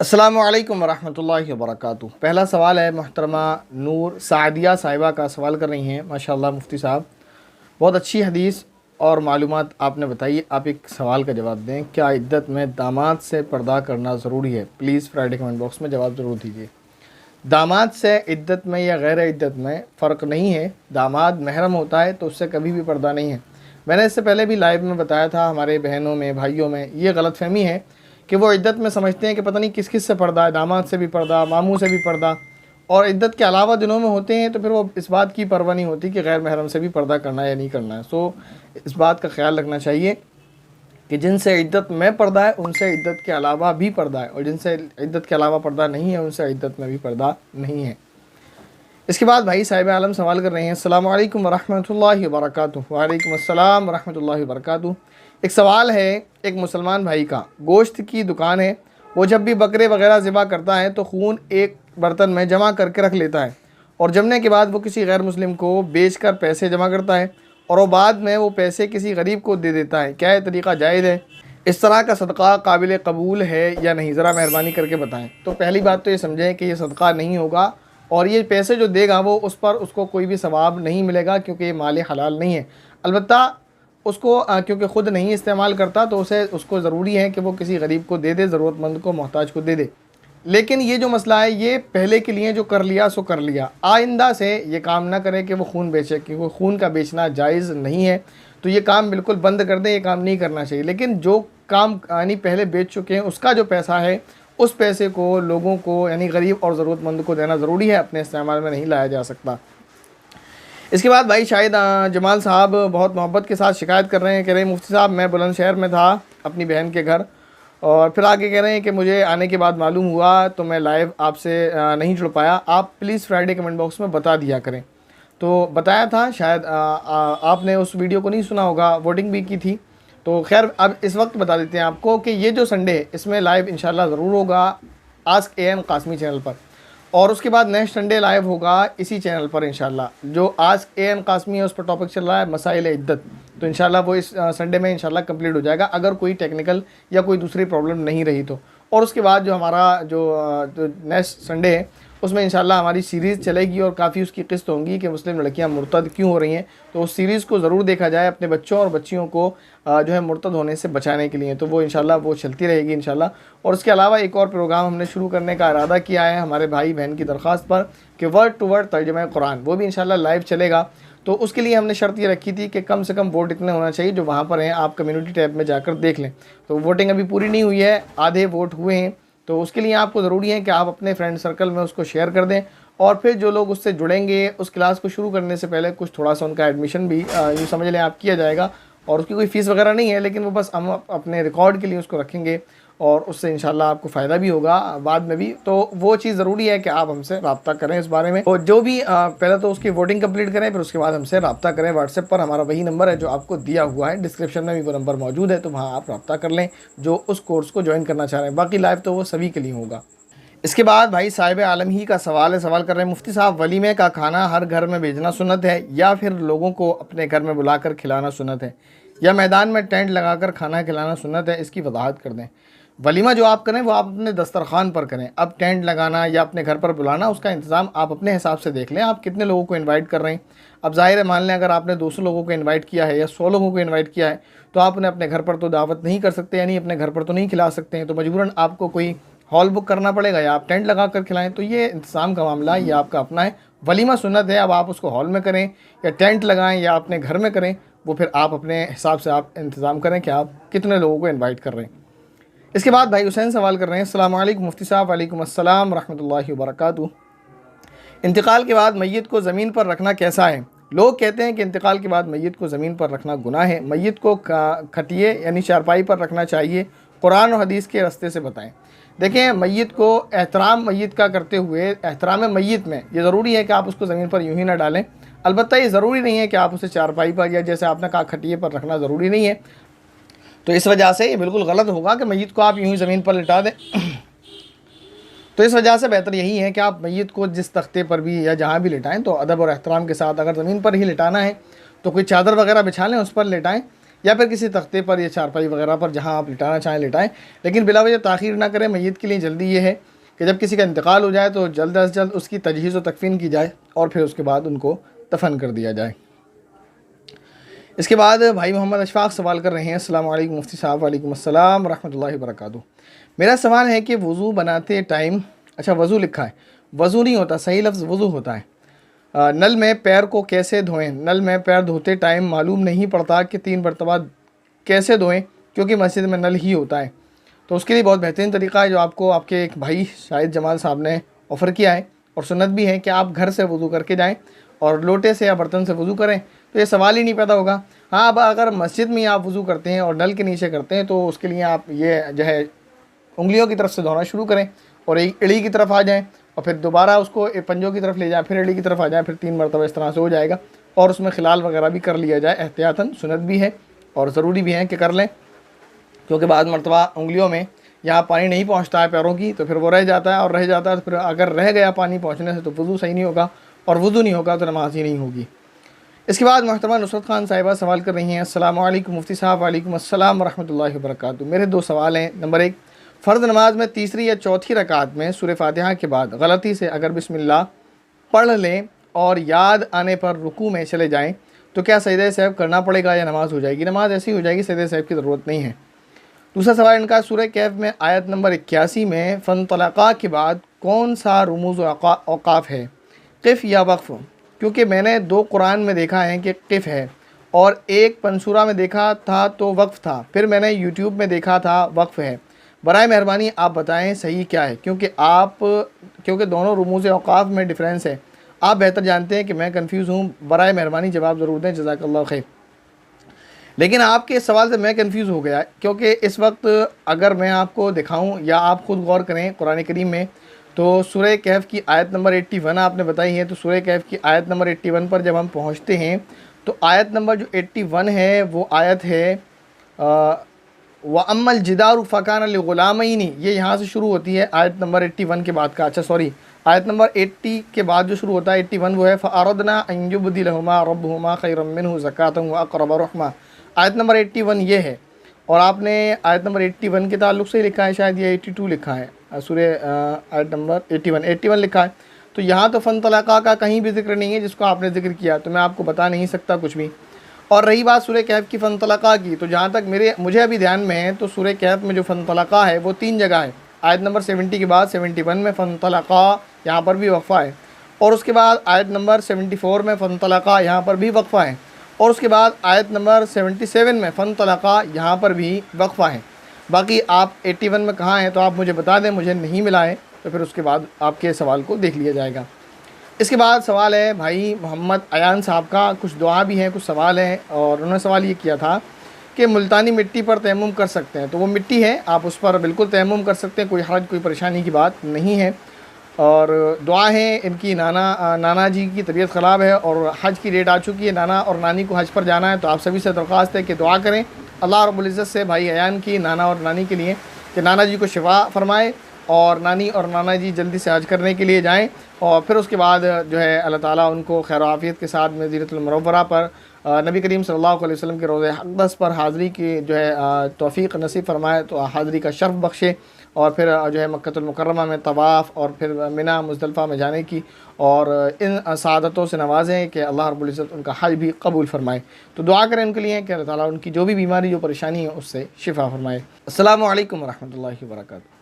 अस्सलामु अलैकुम वरहमतुल्लाहि वबरकातुहू। पहला सवाल है, मोहतरमा नूर सादिया साहिबा का सवाल कर रही हैं। माशाअल्लाह मुफ्ती साहब, बहुत अच्छी हदीस और मालूमात आपने बताई। आप एक सवाल का जवाब दें, क्या इद्दत में दामाद से पर्दा करना ज़रूरी है? प्लीज़ फ्राइडे कमेंट बॉक्स में जवाब ज़रूर दीजिए। दामाद से इद्दत में या गैर इद्दत में फ़र्क नहीं है। दामाद महरम होता है तो उससे कभी भी पर्दा नहीं है। मैंने इससे पहले भी लाइव में बताया था, हमारे बहनों में भाइयों में ये गलतफहमी है कि वो इद्दत में समझते हैं कि पता नहीं किस किस से पर्दा है, दामाद से भी पर्दा, मामू से भी पर्दा, और इद्दत के अलावा दिनों में होते हैं तो फिर वो इस बात की परवाह नहीं होती कि गैर महरम से भी पर्दा करना है या नहीं करना है। सो इस बात का ख्याल रखना चाहिए कि जिनसे इद्दत में पर्दा है उनसे इद्दत के अलावा भी पर्दा है, और जिनसे इद्दत के अलावा पर्दा नहीं है उनसे इद्दत में भी पर्दा नहीं है। इसके बाद भाई साहिब आलम सवाल कर रहे हैं, अस्सलामु अलैकुम वरहमतुल्लाहि वबरकातुहू। वालेकुम अस्सलाम वरहमतुल्लाहि वबरकातुहू। एक सवाल है, एक मुसलमान भाई का गोश्त की दुकान है। वो जब भी बकरे वगैरह ज़िबा करता है तो खून एक बर्तन में जमा करके रख लेता है, और जमने के बाद वो किसी गैर मुस्लिम को बेच कर पैसे जमा करता है, और वो बाद में वो पैसे किसी गरीब को दे देता है। क्या यह तरीक़ा जायज़ है? इस तरह का सदका काबिल कबूल है या नहीं? ज़रा मेहरबानी करके बताएं। तो पहली बात तो ये समझें कि ये सदका नहीं होगा, और ये पैसे जो देगा वो उस पर उसको कोई भी सवाब नहीं मिलेगा, क्योंकि ये माल हलाल नहीं है। अलबत्ता उसको क्योंकि ख़ुद नहीं इस्तेमाल करता तो उसको ज़रूरी है कि वो किसी गरीब को दे दे, ज़रूरतमंद को, मोहताज को दे दे। लेकिन ये जो मसला है ये पहले के लिए जो कर लिया सो कर लिया, आइंदा से ये काम ना करे कि वो खून बेचे, क्योंकि खून का बेचना जायज़ नहीं है। तो ये काम बिल्कुल बंद कर दें, ये काम नहीं करना चाहिए। लेकिन जो काम यानी पहले बेच चुके हैं उसका जो पैसा है उस पैसे को लोगों को यानी गरीब और ज़रूरतमंद को देना ज़रूरी है, अपने इस्तेमाल में नहीं लाया जा सकता। इसके बाद भाई शायद जमाल साहब बहुत मोहब्बत के साथ शिकायत कर रहे हैं, कह रहे हैं मुफ्ती साहब मैं बुलंदशहर में था अपनी बहन के घर, और फिर आगे कह रहे हैं कि मुझे आने के बाद मालूम हुआ तो मैं लाइव आपसे नहीं जुड़ पाया। आप प्लीज़ फ्राइडे कमेंट बॉक्स में बता दिया करें। तो बताया था, शायद आपने उस वीडियो को नहीं सुना होगा, वोटिंग भी की थी। तो खैर अब इस वक्त बता देते हैं आपको कि ये जो संडे है इसमें लाइव इंशाल्लाह ज़रूर होगा आस्क एएन कासमी चैनल पर, और उसके बाद नेक्स्ट संडे लाइव होगा इसी चैनल पर इंशाल्लाह। जो आस्क एएन कासमी है उस पर टॉपिक चल रहा है मसाइल इद्दत, तो इंशाल्लाह वो इस संडे में इंशाल्लाह कंप्लीट हो जाएगा, अगर कोई टेक्निकल या कोई दूसरी प्रॉब्लम नहीं रही तो। और उसके बाद जो हमारा जो नेक्स्ट संडे है उसमें इंशाल्लाह हमारी सीरीज़ चलेगी, और काफ़ी उसकी किस्त होंगी कि मुस्लिम लड़कियां मुर्तद क्यों हो रही हैं। तो उस सीरीज़ को ज़रूर देखा जाए अपने बच्चों और बच्चियों को जो है मुर्तद होने से बचाने के लिए। तो वो इंशाल्लाह वो चलती रहेगी इंशाल्लाह। और उसके अलावा एक और प्रोग्राम हमने शुरू करने का इरादा किया है हमारे भाई बहन की दरख्वास्त पर कि वर्ड टू वर्ड तर्जुमा कुरान, वो भी इंशाल्लाह लाइव चलेगा। तो उसके लिए हमने शर्त ये रखी थी कि कम से कम वोट इतने होना चाहिए जो वहाँ पर हैं, आप कम्युनिटी टैब में जाकर देख लें। तो वोटिंग अभी पूरी नहीं हुई है, आधे वोट हुए हैं। तो उसके लिए आपको ज़रूरी है कि आप अपने फ्रेंड सर्कल में उसको शेयर कर दें, और फिर जो लोग उससे जुड़ेंगे उस क्लास को शुरू करने से पहले कुछ थोड़ा सा उनका एडमिशन भी यूँ समझ लें आप किया जाएगा। और उसकी कोई फ़ीस वगैरह नहीं है, लेकिन वो बस हम अपने रिकॉर्ड के लिए उसको रखेंगे, और उससे इंशाल्लाह आपको फ़ायदा भी होगा बाद में भी। तो वो चीज़ ज़रूरी है कि आप हमसे रब्ता करें इस बारे में, और जो भी पहले तो उसकी वोटिंग कंप्लीट करें, फिर उसके बाद हमसे रब्ता करें। व्हाट्सएप पर हमारा वही नंबर है जो आपको दिया हुआ है, डिस्क्रिप्शन में भी वो नंबर मौजूद है, तो वहाँ आप रब्ता कर लें जो उस कोर्स को ज्वाइन करना चाह रहे हैं। बाकी लाइव तो वो सभी के लिए होगा। इसके बाद भाई साहिब आलम ही का सवाल कर रहे हैं, मुफ्ती साहब वलीमे का खाना हर घर में भेजना सुन्नत है, या फिर लोगों को अपने घर में बुलाकर खिलाना सुन्नत है, या मैदान में टेंट लगाकर खाना खिलाना सुन्नत है? इसकी वजाहत कर दें। वलीमा जो आप करें वो आप अपने दस्तरखान पर करें। अब टेंट लगाना या अपने घर पर बुलाना उसका इंतज़ाम आप अपने हिसाब से देख लें, आप कितने लोगों को इनवाइट कर रहे हैं। अब ज़ाहिर है, मान लें अगर आपने 200 लोगों को इनवाइट किया है या 100 लोगों को इनवाइट किया है, तो आप उन्हें अपने घर पर तो दावत नहीं कर सकते, यानी अपने घर पर तो नहीं खिला सकते हैं। तो मजबूरन आपको कोई हॉल बुक करना पड़ेगा, या आप टेंट लगा कर खिलाएँ। तो ये इंतज़ाम का मामला ये आपका अपना है। वलीमा सुन्नत है, अब आप उसको हॉल में करें या टेंट लगाएँ या अपने घर में करें, वो फिर आप अपने हिसाब से आप इंतज़ाम करें कि आप कितने लोगों को इन्वाइट कर रहे हैं। इसके बाद भाई हुसैन सवाल कर रहे हैं, अस्सलाम वालेकुम मुफ्ती साहब। वालेकुम अस्सलाम रहमतुल्लाहि वबरकातुहू। इंतकाल के बाद मैयत को ज़मीन पर रखना कैसा है? लोग कहते हैं कि इंतकाल के बाद मैयत को ज़मीन पर रखना गुनाह है, मैयत को खटिए यानी चारपाई पर रखना चाहिए, कुरान और हदीस के रास्ते से बताएं। देखें, मैयत को एहतराम मैयत का करते हुए एहतराम मैयत में ये ज़रूरी है कि आप उसको ज़मीन पर यूँ ही ना डालें। अलबत्ता ये ज़रूरी नहीं है कि आप उसे चारपाई पर या जैसे आपने कहा खटिए पर रखना ज़रूरी नहीं है। तो इस वजह से ये बिल्कुल गलत होगा कि मैयत को आप यूँ ही ज़मीन पर लिटा दें। तो इस वजह से बेहतर यही है कि आप मैयत को जिस तख्ते पर भी या जहाँ भी लिटाएं तो अदब और एहतराम के साथ, अगर ज़मीन पर ही लिटाना है तो कोई चादर वगैरह बिछा लें उस पर लिटाएं। या फिर किसी तख्ते पर या चारपाई वगैरह पर जहाँ आप लिटाना चाहें लिटाएं, लेकिन बिला वजह ताख़ीर ना करें। मैयत के लिए जल्दी ये है कि जब किसी का इंतकाल हो जाए तो जल्द अज जल्द उसकी तजहीज़ व तकफ़ीन की जाए और फिर उसके बाद उनको दफन कर दिया जाए। इसके बाद भाई मोहम्मद अशफाक सवाल कर रहे हैं, अस्सलाम वालेकुम मुफ्ती साहब। वालेकुम अस्सलाम रहमतुल्लाहि व बरकातुहू। मेरा सवाल है कि वज़ू बनाते टाइम, अच्छा वज़ू लिखा है, वज़ू नहीं होता, सही लफ्ज़ वज़ू होता है। नल में पैर को कैसे धोएं? नल में पैर धोते टाइम मालूम नहीं पड़ता कि 3 मरतबा कैसे धोएं, क्योंकि मस्जिद में नल ही होता है। तो उसके लिए बहुत बेहतरीन तरीका है जो आपको आपके एक भाई शाहिद जमाल साहब ने ऑफ़र किया है, और सुन्नत भी है कि आप घर से वज़ू करके जाएँ और लोटे से या बर्तन से वज़ू करें, तो ये सवाल ही नहीं पैदा होगा। हाँ, अब अगर मस्जिद में आप वज़ू करते हैं और नल के नीचे करते हैं तो उसके लिए आप ये जो है उंगलियों की तरफ से धोना शुरू करें और एक एड़ी की तरफ आ जाएं और फिर दोबारा उसको पंजों की तरफ ले जाएं, फिर एड़ी की तरफ आ जाएं, फिर 3 मरतबा इस तरह से हो जाएगा। और उसमें खिलाल वगैरह भी कर लिया जाए एहतियातन, सुन्नत भी है और ज़रूरी भी है कि कर लें, क्योंकि बाद मरतबा उंगलियों में यहाँ पानी नहीं पहुँचता है पैरों की, तो फिर वो रह जाता है और रह जाता है, तो फिर अगर रह गया पानी पहुँचने से तो वज़ू सही नहीं होगा, और वज़ू नहीं होगा तो नमाज ही नहीं होगी। इसके बाद मोहतरमा नुसरत खान साहिबा सवाल कर रही हैं, अस्सलाम वालेकुम मुफ्ती साहब। वालेकुम अस्सलाम रहमतुल्लाहि व बरकातुहू। मेरे 2 सवाल हैं। नंबर 1, फ़र्ज़ नमाज में तीसरी या चौथी रकात में सूरह फातिहा के बाद गलती से अगर बिस्मिल्लाह पढ़ लें और याद आने पर रुकू में चले जाएं तो क्या सजदे सहव करना पड़ेगा या नमाज हो जाएगी? नमाज ऐसी हो जाएगी, सजदे सहव की ज़रूरत नहीं है। दूसरा सवाल इनका, सूरह कहफ में आयत नंबर 81 में फ़नतलक़ा के बाद कौन सा रुमूज़ औक़ाफ़ है, क़िफ़ या वक़्फ़? क्योंकि मैंने 2 कुरान में देखा है कि क़िफ़ है और एक पंसूरा में देखा था तो वक़्फ़ था, फिर मैंने यूट्यूब में देखा था वक़्फ़ है। बराए मेहरबानी आप बताएं सही क्या है, क्योंकि दोनों रुमूज़ औक़ाफ़ में डिफरेंस है। आप बेहतर जानते हैं कि मैं कंफ्यूज हूँ, बराए मेहरबानी जवाब ज़रूर दें, जज़ाकल्लाहु खैर। लेकिन आपके सवाल से मैं कंफ्यूज हो गया, क्योंकि इस वक्त अगर मैं आपको दिखाऊं या आप ख़ुद गौर करें कुरान करीम में, तो सूरह कहफ की आयत नंबर 81 आपने बताई है, तो सूरह कहफ की आयत नंबर 81 पर जब हम पहुँचते हैं तो आयत नंबर जो 81 है वो आयत है व अम्मल जिदारु फ़कान लिग़ुलामैनी, ये यहाँ से शुरू होती है आयत नंबर 81 के बाद का। अच्छा सॉरी, आयत नंबर 80 के बाद जो शुरू होता है 81 वो है फ़अरदना अन युब्दिलहुमा रब्बुहुमा खैरम मिन्हु ज़कातन व अक़रब रहमा। आयत नंबर 81 ये है, और आपने आयत नंबर 81 के ताल्लुक़ से लिखा है, शायद ये 82 लिखा है, सूरह आयत नंबर 81 लिखा है। तो यहाँ तो फ़नतलक़ा का कहीं भी ज़िक्र नहीं है जिसको आपने ज़िक्र किया, तो मैं आपको बता नहीं सकता कुछ भी। और रही बात सूरह कहफ की फ़नतलक़ा की, तो जहाँ तक मुझे अभी ध्यान में है तो सूरह कहफ में जो फ़नतलक़ा है वो 3 जगह है। आयत नंबर 70 के बाद 71 में फ़नतलक़ा, यहाँ पर भी वक़फ़ा है, और उसके बाद आयत नंबर 74 में फ़नतलक़ा, यहाँ पर भी वक़फ़ा है, और उसके बाद आयत नंबर 77 में फ़नतलक़ा, यहाँ पर भी वक़फ़ा है। बाकी आप 81 में कहाँ हैं तो आप मुझे बता दें, मुझे नहीं मिला है तो फिर उसके बाद आपके सवाल को देख लिया जाएगा। इसके बाद सवाल है भाई मोहम्मद अयान साहब का, कुछ दुआ भी हैं कुछ सवाल हैं, और उन्होंने सवाल ये किया था कि मुल्तानी मिट्टी पर तयम्मुम कर सकते हैं, तो वो मिट्टी है, आप उस पर बिल्कुल तयम्मुम कर सकते हैं, कोई हर्ज कोई परेशानी की बात नहीं है। और दुआ है इनकी नाना जी की तबीयत ख़राब है और हज की डेट आ चुकी है, नाना और नानी को हज पर जाना है, तो आप सभी से दरख्वास्त है कि दुआ करें अल्लाह रब्बुल इज़्ज़त से भाई अयान की नाना और नानी के लिए कि नाना जी को शिफा फरमाए और नानी और नाना जी जल्दी से हज करने के लिए जाएं, और फिर उसके बाद जो है अल्लाह ताला उनको खैर आफ़ियत के साथ मदीनतुल मुनव्वरा पर नबी करीम सल्लल्लाहु अलैहि वसल्लम के रोज़े अक़दस पर हाज़िरी की जो है तौफ़ीक़ नसीब फरमाए, तो हाज़िरी का शर्फ़ बख्शे, और फिर जो है मक्कतुल मुकर्रमा में तवाफ़ और फिर मिना मुज़दलिफ़ा में जाने की और इन सआदतों से नवाज़ें कि अल्लाह रब्बुल इज़्ज़त उनका हज भी कबूल फरमाए। तो दुआ करें उनके लिए कि अल्लाह ताला उनकी जो भी बीमारी जो परेशानी है उससे शिफा फरमाए। अस्सलामु अलैकुम व रहमतुल्लाहि व बरकातुहू।